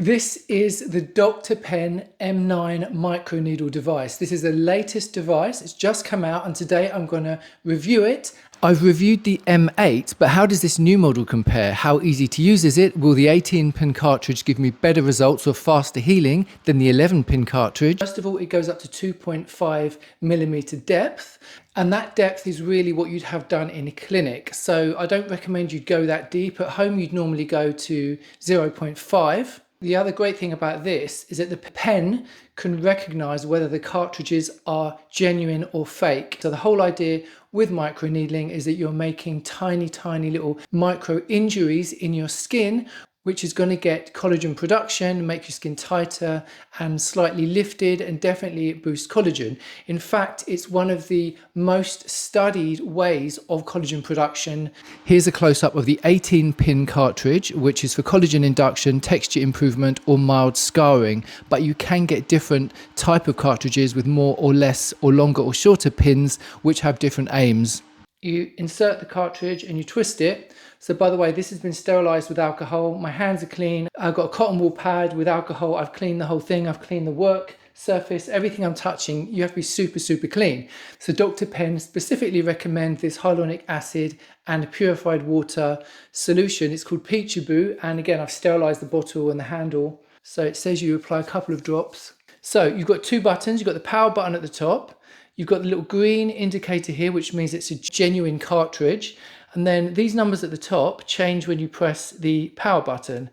This is the Dr. Pen M9 microneedle device. This is the latest device. It's just come out and today I'm going to review it. I've reviewed the M8, but how does this new model compare? How easy to use is it? Will the 18-pin cartridge give me better results or faster healing than the 11-pin cartridge? First of all, it goes up to 2.5 millimeter depth, and that depth is really what you'd have done in a clinic. So I don't recommend you go that deep. At home, you'd normally go to 0.5. The other great thing about this is that the pen can recognize whether the cartridges are genuine or fake. So the whole idea with microneedling is that you're making tiny little micro injuries in your skin, which is going to get collagen production, make your skin tighter and slightly lifted, and definitely boost collagen. In fact, it's one of the most studied ways of collagen production. Here's a close-up of the 18-pin cartridge, which is for collagen induction, texture improvement, or mild scarring. But you can get different type of cartridges with more or less or longer or shorter pins, which have different aims. You insert the cartridge and you twist it. So by the way, this has been sterilized with alcohol. My hands are clean. I've got a cotton wool pad with alcohol. I've cleaned the whole thing. I've cleaned the work surface, everything I'm touching. You have to be super clean. So Dr. Pen specifically recommend this hyaluronic acid and purified water solution. It's called Peachaboo. And again, I've sterilized the bottle and the handle. So it says you apply a couple of drops. So you've got two buttons. You've got the power button at the top. You've got the little green indicator here, which means it's a genuine cartridge. And then these numbers at the top change when you press the power button.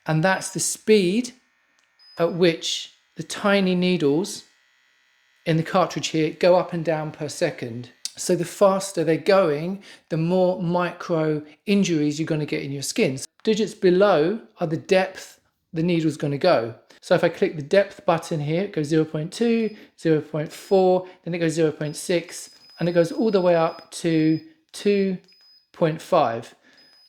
And that's the speed at which the tiny needles in the cartridge here go up and down per second. So the faster they're going, the more micro injuries you're going to get in your skin. So digits below are the depth the needle's going to go. So if I click the depth button here, it goes 0.2, 0.4, then it goes 0.6, and it goes all the way up to 2.5.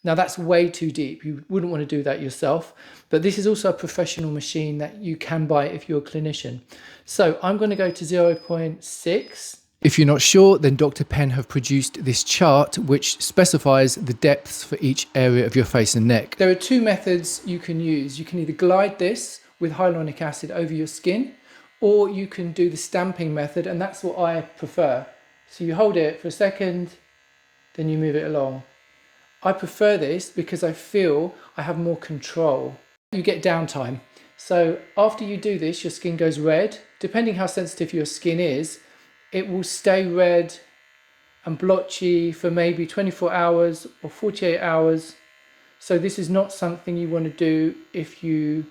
Now that's way too deep. You wouldn't want to do that yourself, but this is also a professional machine that you can buy if you're a clinician. So I'm going to go to 0.6. If you're not sure, then Dr. Pen have produced this chart which specifies the depths for each area of your face and neck. There are two methods you can use. You can either glide this with hyaluronic acid over your skin, or you can do the stamping method, and that's what I prefer. So you hold it for a second, then you move it along. I prefer this because I feel I have more control. You get downtime. So after you do this, your skin goes red. Depending how sensitive your skin is, it will stay red and blotchy for maybe 24 hours or 48 hours. So this is not something you want to do if you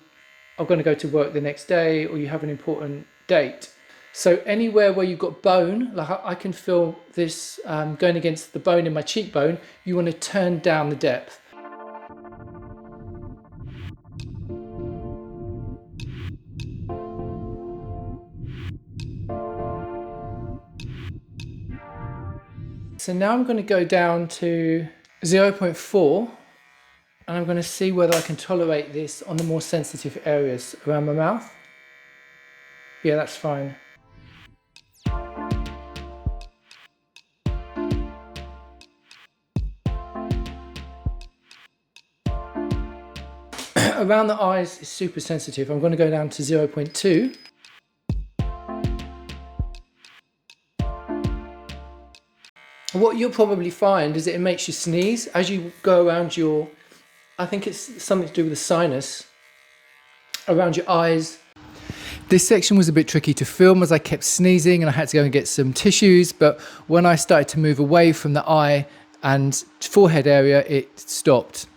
are going to go to work the next day or you have an important date. So anywhere where you've got bone, like I can feel this going against the bone in my cheekbone, you want to turn down the depth. So now I'm going to go down to 0.4 and I'm going to see whether I can tolerate this on the more sensitive areas around my mouth. Yeah, that's fine. Around the eyes is super sensitive. I'm going to go down to 0.2. What you'll probably find is that it makes you sneeze as you go around your, I think it's something to do with the sinus, around your eyes. This section was a bit tricky to film as I kept sneezing and I had to go and get some tissues, but when I started to move away from the eye and forehead area, it stopped.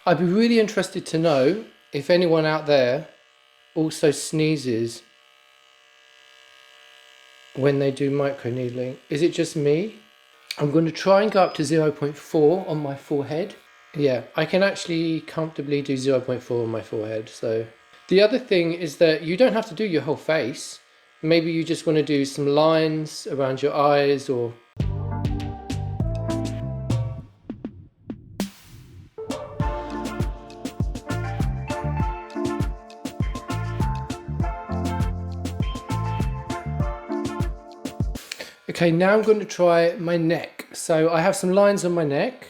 I'd be really interested to know if anyone out there also sneezes when they do microneedling. Is it just me? I'm going to try and go up to 0.4 on my forehead. Yeah, I can actually comfortably do 0.4 on my forehead. So the other thing is that you don't have to do your whole face. Maybe you just want to do some lines around your eyes or Okay, now I'm going to try my neck. So I have some lines on my neck.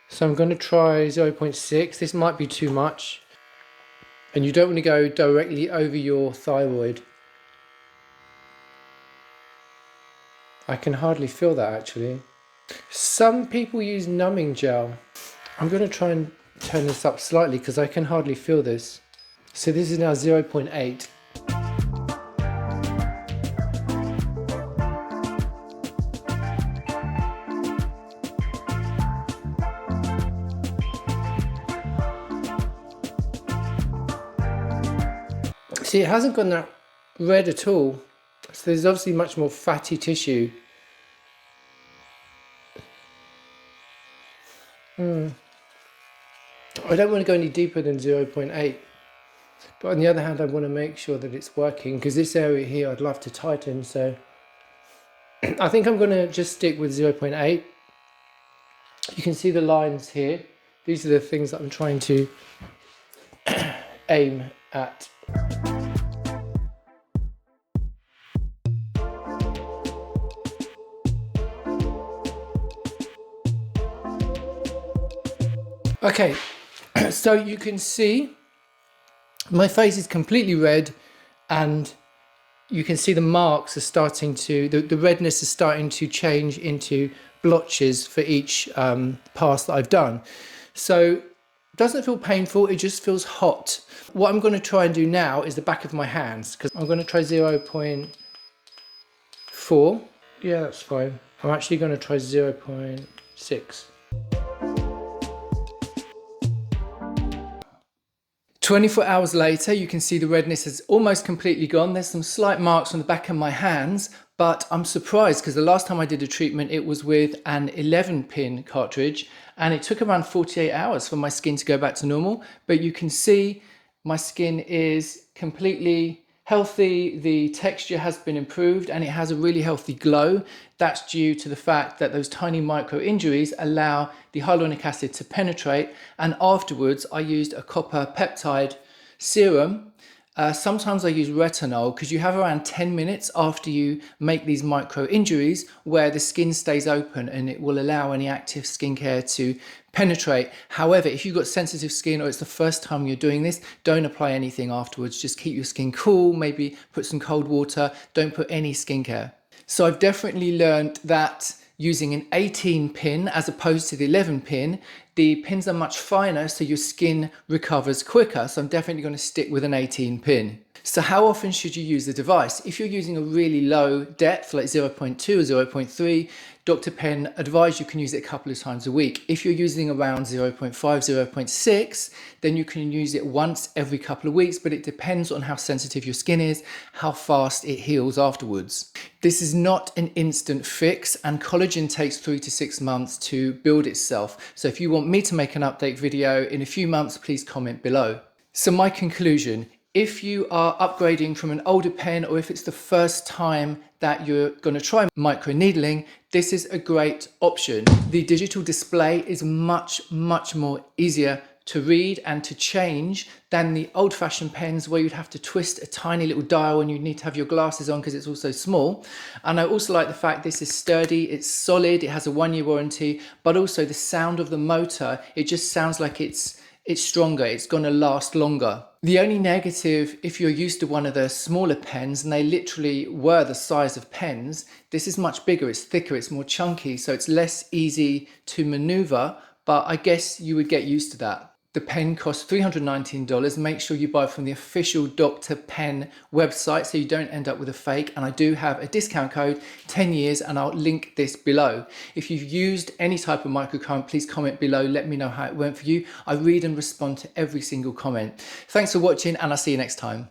So I'm going to try 0.6. This might be too much. And you don't want to go directly over your thyroid. I can hardly feel that actually. Some people use numbing gel. I'm going to try and turn this up slightly because I can hardly feel this. So this is now 0.8. See, it hasn't gone that red at all. So there's obviously much more fatty tissue. I don't want to go any deeper than 0.8. But on the other hand, I want to make sure that it's working because this area here I'd love to tighten. So I think I'm going to just stick with 0.8. You can see the lines here. These are the things that I'm trying to aim at. Okay, so you can see my face is completely red and you can see the marks are starting to, the redness is starting to change into blotches for each pass that I've done. So it doesn't feel painful, it just feels hot. What I'm going to try and do now is the back of my hands, because I'm going to try 0.4. Yeah, that's fine. I'm actually going to try 0.6. 24 hours later, you can see the redness is almost completely gone. There's some slight marks on the back of my hands, but I'm surprised because the last time I did a treatment, it was with an 11-pin cartridge and it took around 48 hours for my skin to go back to normal. But you can see my skin is completely healthy, the texture has been improved and it has a really healthy glow. That's due to the fact that those tiny micro injuries allow the hyaluronic acid to penetrate, and afterwards I used a copper peptide serum. Sometimes I use retinol because you have around 10 minutes after you make these micro injuries where the skin stays open and it will allow any active skincare to penetrate. However, if you've got sensitive skin or it's the first time you're doing this, don't apply anything afterwards. Just keep your skin cool, maybe put some cold water, don't put any skincare. So I've definitely learned that using an 18 pin as opposed to the 11 pin, the pins are much finer so your skin recovers quicker. So I'm definitely going to stick with an 18 pin. So how often should you use the device? If you're using a really low depth like 0.2 or 0.3, Dr. Penn advised you can use it a couple of times a week. If you're using around 0.5, 0.6, then you can use it once every couple of weeks, but it depends on how sensitive your skin is, how fast it heals afterwards. This is not an instant fix and collagen takes 3 to 6 months to build itself. So if you want me to make an update video in a few months, please comment below. So my conclusion, if you are upgrading from an older pen or if it's the first time that you're going to try microneedling, this is a great option. The digital display is much more easier to read and to change than the old-fashioned pens where you'd have to twist a tiny little dial and you'd need to have your glasses on because it's also small. And I also like the fact this is sturdy, it's solid, it has a 1-year warranty, but also the sound of the motor, it just sounds like it's stronger, it's going to last longer. The only negative, if you're used to one of the smaller pens, and they literally were the size of pens, this is much bigger, it's thicker, it's more chunky, so it's less easy to maneuver, but I guess you would get used to that. The pen costs $319. Make sure you buy from the official Dr. Penn website so you don't end up with a fake. And I do have a discount code, 10 years, and I'll link this below. If you've used any type of microcurrent, please comment below. Let me know how it went for you. I read and respond to every single comment. Thanks for watching, and I'll see you next time.